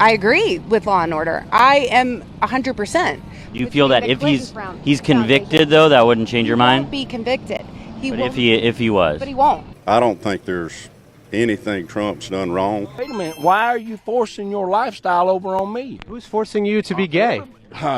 I agree with Law and Order. I am 100%. Do you feel that if he's convicted, though, that wouldn't change your mind? He won't be convicted. But if he was. But he won't. I don't think there's anything Trump's done wrong. Wait a minute. Why are you forcing your lifestyle over on me? Who's forcing you to be gay?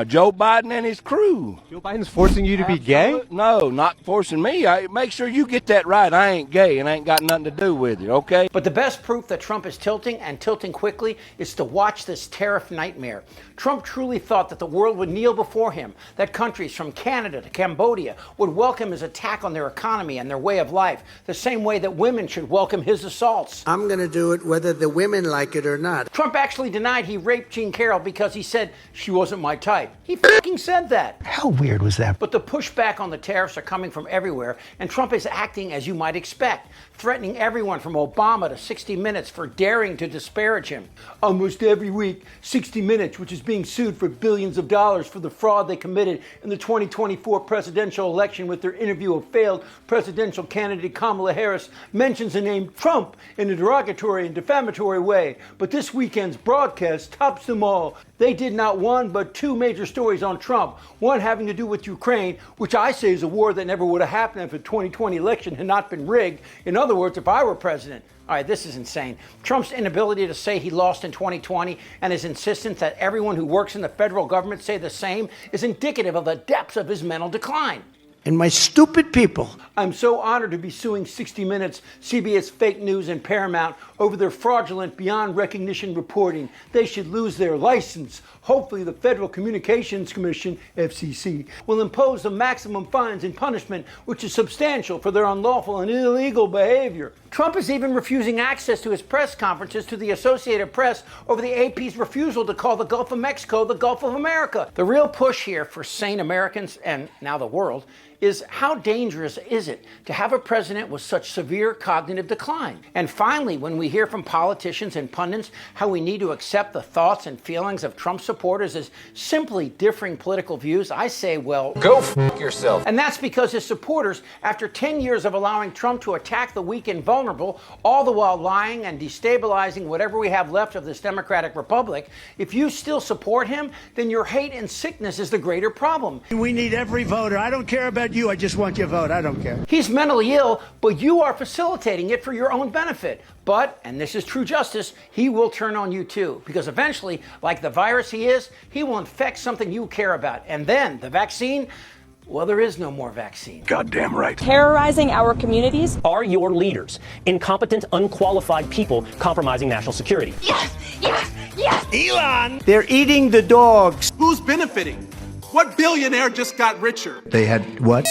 Joe Biden and his crew. Joe Biden's forcing you to be gay? No, not forcing me. Make sure you get that right. I ain't gay and ain't got nothing to do with it, okay? But the best proof that Trump is tilting, and tilting quickly, is to watch this tariff nightmare. Trump truly thought that the world would kneel before him, that countries from Canada to Cambodia would welcome his attack on their economy and their way of life, the same way that women should welcome his assaults. I'm going to do it whether the women like it or not. Trump actually denied he raped Jean Carroll because he said she wasn't my type. He fucking said that. How weird was that? But the pushback on the tariffs are coming from everywhere, and Trump is acting as you might expect, threatening everyone from Obama to 60 Minutes for daring to disparage him. Almost every week, 60 Minutes, which is being sued for billions of dollars for the fraud they committed in the 2024 presidential election with their interview of failed presidential candidate Kamala Harris, mentions the name Trump in a derogatory and defamatory way. But this weekend's broadcast tops them all. They did not one, but two major stories on Trump. One having to do with Ukraine, which I say is a war that never would have happened if the 2020 election had not been rigged. In other words, if I were president. All right, this is insane. Trump's inability to say he lost in 2020 and his insistence that everyone who works in the federal government say the same is indicative of the depths of his mental decline. And my stupid people. I'm so honored to be suing 60 Minutes, CBS Fake News, and Paramount over their fraudulent, beyond recognition reporting. They should lose their license. Hopefully the Federal Communications Commission, FCC, will impose the maximum fines and punishment, which is substantial for their unlawful and illegal behavior. Trump is even refusing access to his press conferences to the Associated Press over the AP's refusal to call the Gulf of Mexico the Gulf of America. The real push here for sane Americans, and now the world, is how dangerous is it to have a president with such severe cognitive decline? And finally, when we hear from politicians and pundits how we need to accept the thoughts and feelings of Trump supporters as simply differing political views, I say, well, go f*** yourself. And that's because his supporters, after 10 years of allowing Trump to attack the weak and vulnerable, all the while lying and destabilizing whatever we have left of this democratic republic, if you still support him, then your hate and sickness is the greater problem. We need every voter. I don't care about you. I just want your vote. I don't care. He's mentally ill, but you are facilitating it for your own benefit. But, and this is true justice, he will turn on you too. Because eventually, like the virus he is, he will infect something you care about. And then the vaccine, well, there is no more vaccine. Goddamn right. Terrorizing our communities Are your leaders incompetent, unqualified people compromising national security? Yes, yes, yes. Elon! They're eating the dogs. Who's benefiting? What billionaire just got richer? They had what?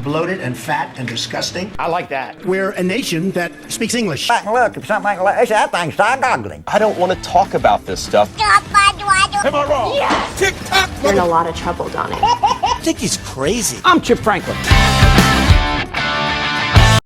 Bloated and fat and disgusting. I like that. We're a nation that speaks English. Look, if something like this, that thing's goggling. I don't want to talk about this stuff. Am I wrong? Yes. Tick-tock. You're in a lot of trouble, Donnie. I think he's crazy. I'm Chip Franklin.